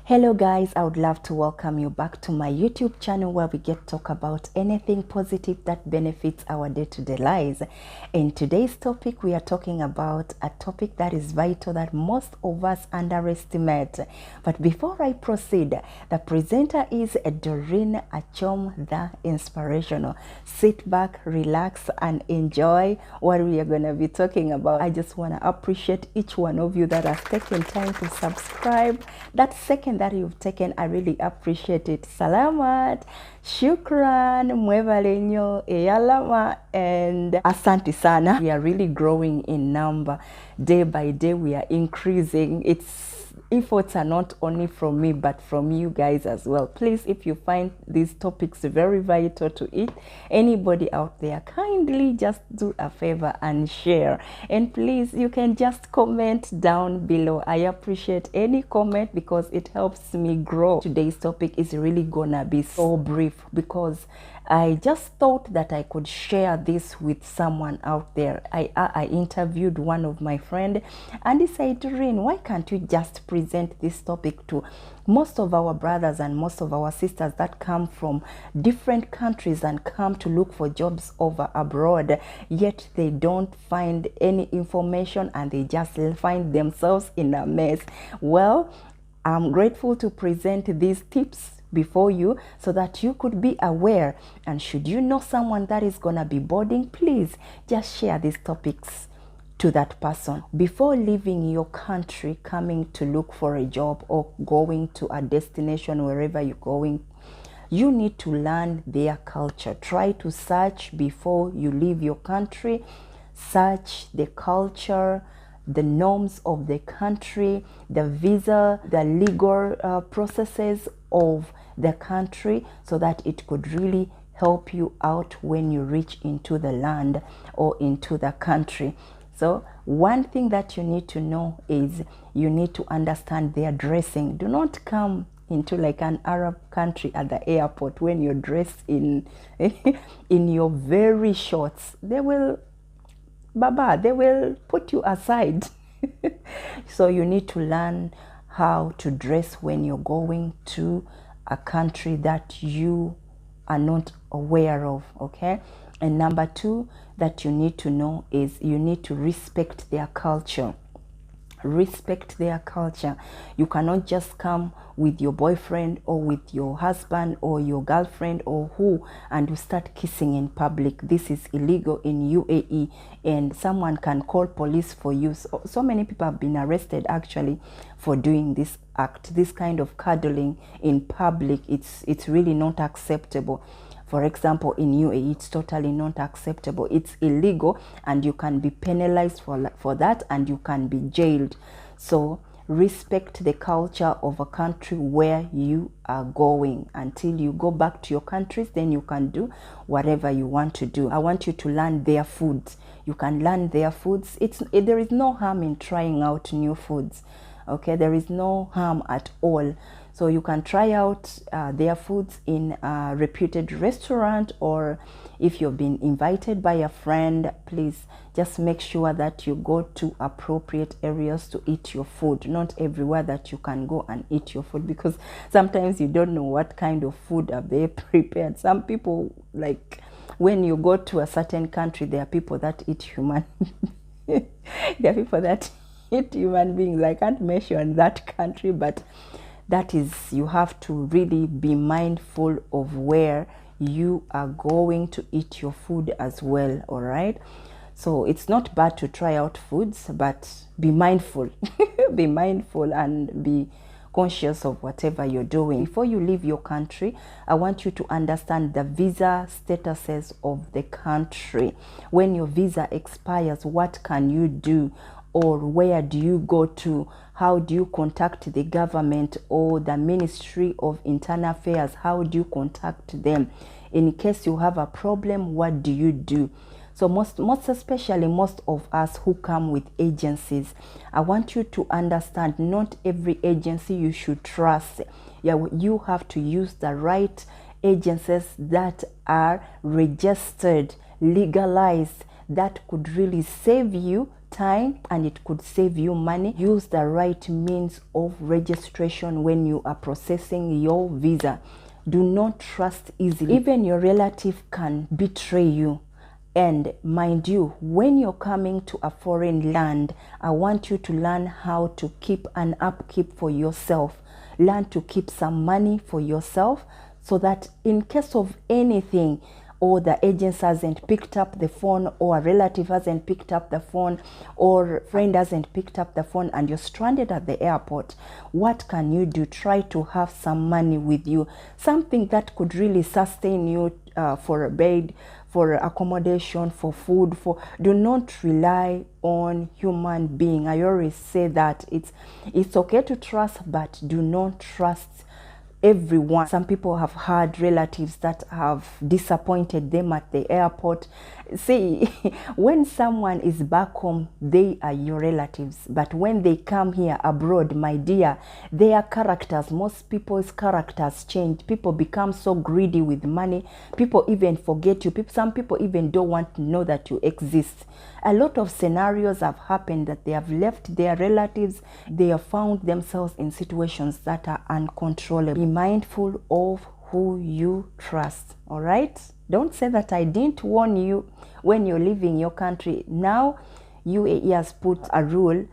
Hello guys, I would love to welcome you back to my YouTube channel where we get to talk about anything positive that benefits our day-to-day lives. In today's topic, we are talking about a topic that is vital that most of us underestimate. But before I proceed, the presenter is Doreen Achom, the inspirational. Sit back, relax, and enjoy what we are going to be talking about. I just want to appreciate each one of you that has taken time to subscribe. That second that you've taken, I really appreciate it. Salamat, shukran, mwevalenyo, eyalama, and asante sana. We are really growing in number. Day by day, we are increasing. Efforts are not only from me but from you guys as well. Please, if you find these topics very vital to it, anybody out there, kindly just do a favor and share. And please, you can just comment down below. I appreciate any comment because it helps me grow. Today's topic is really gonna be so brief because I just thought that I could share this with someone out there. I interviewed one of my friends and he said, Doreen, why can't you just present this topic to most of our brothers and most of our sisters that come from different countries and come to look for jobs over abroad, yet they don't find any information and they just find themselves in a mess. Well, I'm grateful to present these tips before you so that you could be aware, and should you know someone that is gonna be boarding, please just share these topics to that person. Before leaving your country, coming to look for a job or going to a destination wherever you're going, you need to learn their culture. Try to search before you leave your country. Search the culture, the norms of the country, the visa, the legal processes of the country, so that it could really help you out when you reach into the land or into the country. So one thing that you need to know is you need to understand their dressing. Do not come into like an Arab country at the airport when you're dressed in in your very shorts. They will put you aside. So you need to learn how to dress when you're going to a country that you are not aware of, okay? And number two that you need to know is you need to respect their culture. Respect their culture. You cannot just come with your boyfriend or with your husband or your girlfriend or who and you start kissing in public. This is illegal in UAE and someone can call police for you. So many people have been arrested actually for doing this act. This kind of cuddling in public, it's really not acceptable. For example, in UAE, it's totally not acceptable. It's illegal and you can be penalized for that and you can be jailed. So respect the culture of a country where you are going. Until you go back to your countries, then you can do whatever you want to do. I want you to learn their foods. You can learn their foods. There is no harm in trying out new foods. Okay, there is no harm at all. So you can try out their foods in a reputed restaurant, or if you've been invited by a friend, please just make sure that you go to appropriate areas to eat your food. Not everywhere that you can go and eat your food, because sometimes you don't know what kind of food are they prepared. Some people, like when you go to a certain country, there are people that eat human. There are people that eat human beings. I can't mention that country, but that is, you have to really be mindful of where you are going to eat your food as well, all right? So it's not bad to try out foods, but be mindful. Be mindful and be conscious of whatever you're doing. Before you leave your country, I want you to understand the visa statuses of the country. When your visa expires, what can you do? Or where do you go to? How do you contact the government or the Ministry of Internal Affairs? How do you contact them? In case you have a problem, what do you do? So most especially most of us who come with agencies, I want you to understand not every agency you should trust. Yeah, you have to use the right agencies that are registered, legalized, that could really save you time and it could save you money. Use the right means of registration when you are processing your visa. Do not trust easily. Even your relative can betray you. And mind you, when you're coming to a foreign land, I want you to learn how to keep an upkeep for yourself. Learn to keep some money for yourself so that in case of anything, or the agent hasn't picked up the phone, or a relative hasn't picked up the phone, or a friend hasn't picked up the phone and you're stranded at the airport, what can you do? Try to have some money with you, something that could really sustain you for a bed, for accommodation, for food. Do not rely on human being. I always say that it's okay to trust, but do not trust everyone. Some people have had relatives that have disappointed them at the airport. See, when someone is back home, they are your relatives, but when they come here abroad, my dear, their characters, most people's characters change. People become so greedy with money. People even forget you. Some people even don't want to know that you exist. A lot of scenarios have happened that they have left their relatives. They have found themselves in situations that are uncontrollable. Be mindful of who you trust, all right? Don't say that I didn't warn you when you're leaving your country. Now, UAE has put a rule.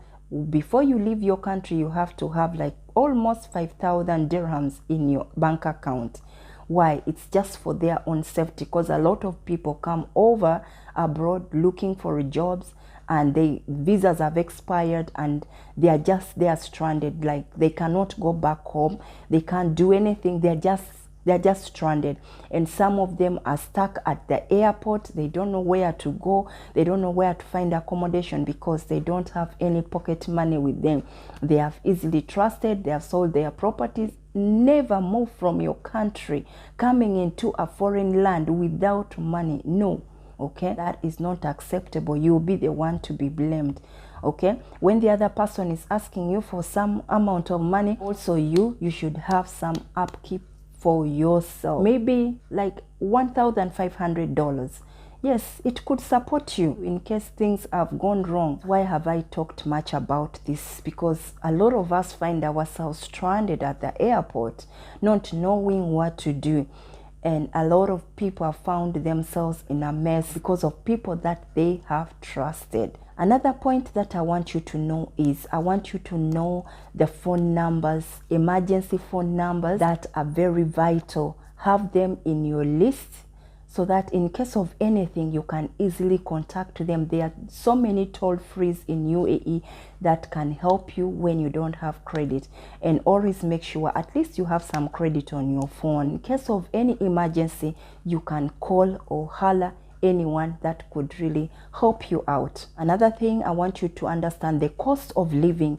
Before you leave your country, you have to have like almost 5,000 dirhams in your bank account. Why? It's just for their own safety, because a lot of people come over abroad looking for jobs and visas have expired and they are stranded. Like they cannot go back home, they can't do anything, they're just stranded. And some of them are stuck at the airport. They don't know where to go, they don't know where to find accommodation because they don't have any pocket money with them. They have easily trusted, they have sold their properties. Never move from your country coming into a foreign land without money. No, okay, that is not acceptable. You'll be the one to be blamed. Okay, when the other person is asking you for some amount of money, also you should have some upkeep for yourself. Maybe like $1,500. Yes, it could support you in case things have gone wrong. Why have I talked much about this? Because a lot of us find ourselves stranded at the airport, not knowing what to do. And a lot of people have found themselves in a mess because of people that they have trusted. Another point that I want you to know is I want you to know the phone numbers, emergency phone numbers that are very vital. Have them in your list so that in case of anything, you can easily contact them. There are so many toll-frees in UAE that can help you when you don't have credit. And always make sure at least you have some credit on your phone. In case of any emergency, you can call or holler anyone that could really help you out. Another thing I want you to understand, the cost of living.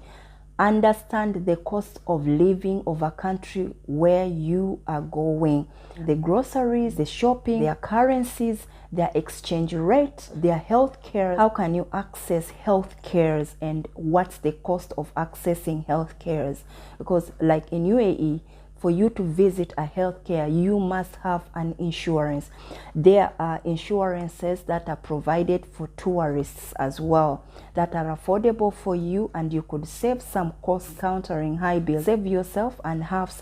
Understand the cost of living of a country where you are going. The groceries, the shopping, their currencies, their exchange rate, their health care. How can you access health cares and what's the cost of accessing health cares? Because like in UAE, for you to visit a healthcare, you must have an insurance. There are insurances that are provided for tourists as well, that are affordable for you, and you could save some costs countering high bills. Save yourself and have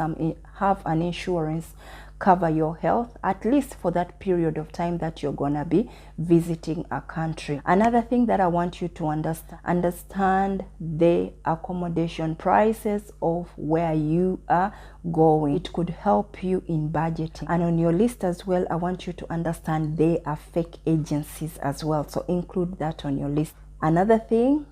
an insurance cover your health, at least for that period of time that you're gonna be visiting a country. Another thing that I want you to understand the accommodation prices of where you are going. It could help you in budgeting. And on your list as well, I want you to understand they are fake agencies as well, so include that on your list. Another thing,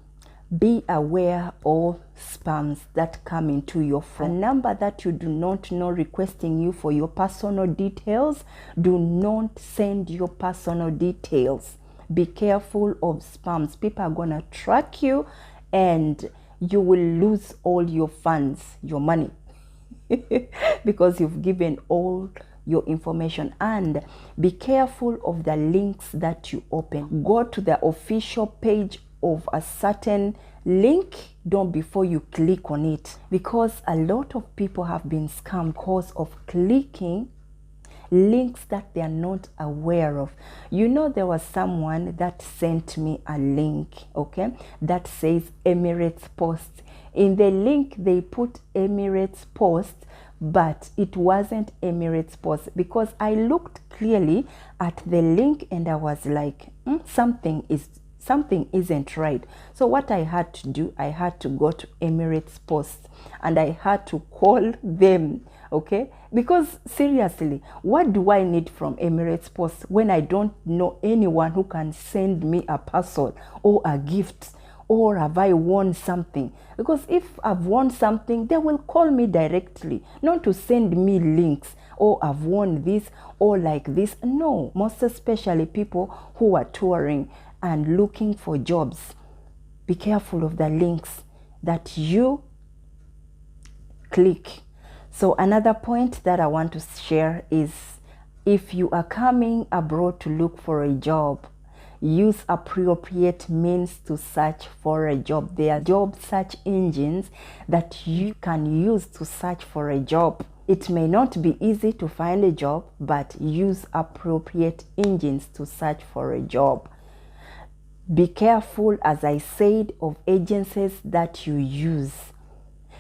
be aware of spams that come into your phone. A number that you do not know requesting you for your personal details, do not send your personal details. Be careful of spams. People are gonna track you and you will lose all your funds, your money, because you've given all your information. And be careful of the links that you open. Go to the official page of a certain link before you click on it, because a lot of people have been scammed because of clicking links that they are not aware of. You know, there was someone that sent me a link, okay, that says Emirates Post. In the link, they put Emirates Post, but it wasn't Emirates Post, because I looked clearly at the link and I was like, something isn't right. So what I had to do, I had to go to Emirates Post and I had to call them, okay? Because seriously, what do I need from Emirates Post when I don't know anyone who can send me a parcel or a gift? Or have I won something? Because if I've won something, they will call me directly, not to send me links, or I've won this, or like this. No, most especially people who are touring and looking for jobs. Be careful of the links that you click. So another point that I want to share is, if you are coming abroad to look for a job, use appropriate means to search for a job. There are job search engines that you can use to search for a job. It may not be easy to find a job, but use appropriate engines to search for a job. Be careful, as I said, of agencies that you use.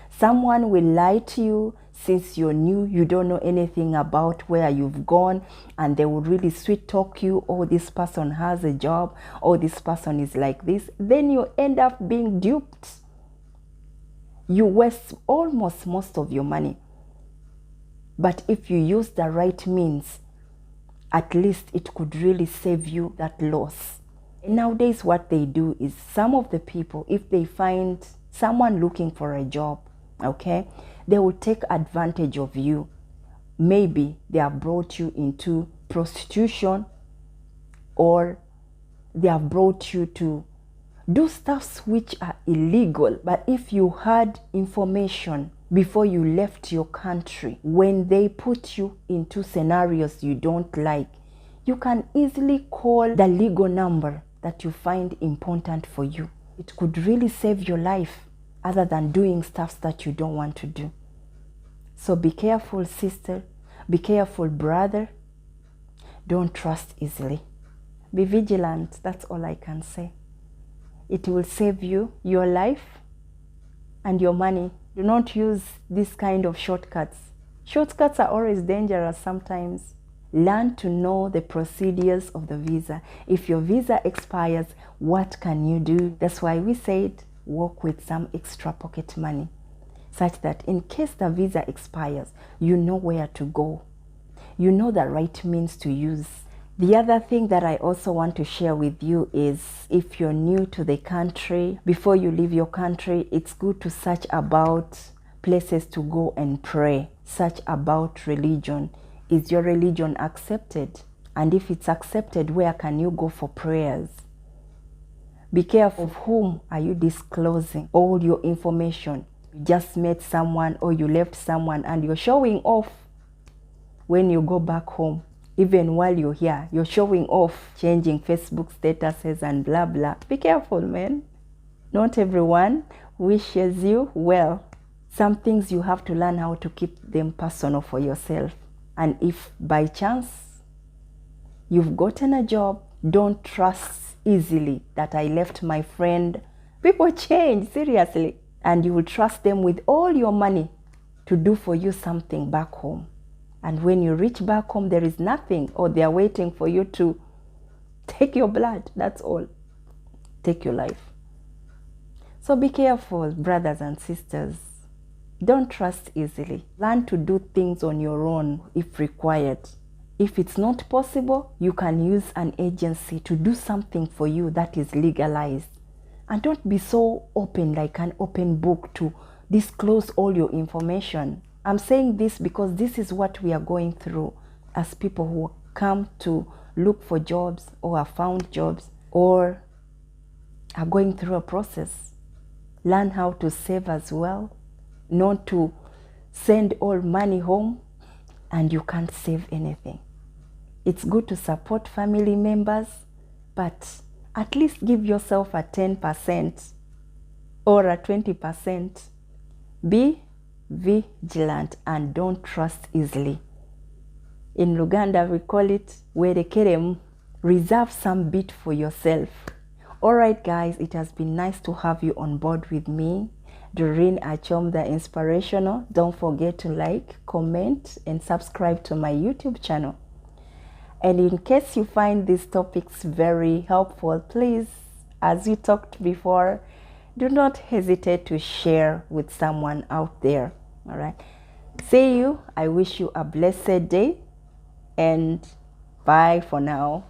Someone will lie to you since you're new, you don't know anything about where you've gone, and they will really sweet talk you, oh, this person has a job, oh, this person is like this. Then you end up being duped. You waste almost most of your money. But if you use the right means, at least it could really save you that loss. And nowadays what they do is, some of the people, if they find someone looking for a job, okay, they will take advantage of you. Maybe they have brought you into prostitution, or they have brought you to do stuffs which are illegal. But if you had information before you left your country, when they put you into scenarios you don't like, you can easily call the legal number that you find important for you. It could really save your life, other than doing stuff that you don't want to do. So be careful, sister. Be careful, brother. Don't trust easily. Be vigilant. That's all I can say. It will save you your life and your money. Do not use this kind of shortcuts. Shortcuts are always dangerous sometimes. Learn to know the procedures of the visa. If your visa expires, what can you do? That's why we said, work with some extra pocket money, such that in case the visa expires, you know where to go. You know the right means to use. The other thing that I also want to share with you is, if you're new to the country, before you leave your country, it's good to search about places to go and pray. Search about religion. Is your religion accepted? And if it's accepted, where can you go for prayers? Be careful of whom are you disclosing all your information. You just met someone, or you left someone, and you're showing off when you go back home. Even while you're here, you're showing off, changing Facebook statuses and blah blah. Be careful, man. Not everyone wishes you well. Some things you have to learn how to keep them personal for yourself. And if by chance you've gotten a job, don't trust easily that I left my friend. People change, seriously. And you will trust them with all your money to do for you something back home. And when you reach back home, there is nothing, or they are waiting for you to take your blood. That's all. Take your life. So be careful, brothers and sisters. Don't trust easily. Learn to do things on your own if required. If it's not possible, you can use an agency to do something for you that is legalized. And don't be so open, like an open book, to disclose all your information. I'm saying this because this is what we are going through as people who come to look for jobs, or have found jobs, or are going through a process. Learn how to save as well, not to send all money home and you can't save anything. It's good to support family members, but at least give yourself a 10% or a 20%. Be vigilant and don't trust easily. In Luganda, we call it werekeremu. Reserve some bit for yourself. All right, guys, it has been nice to have you on board with me, Doreen Achom, the Inspirational. Don't forget to like, comment, and subscribe to my YouTube channel. And in case you find these topics very helpful, please, as we talked before, do not hesitate to share with someone out there. All right. See you. I wish you a blessed day, and bye for now.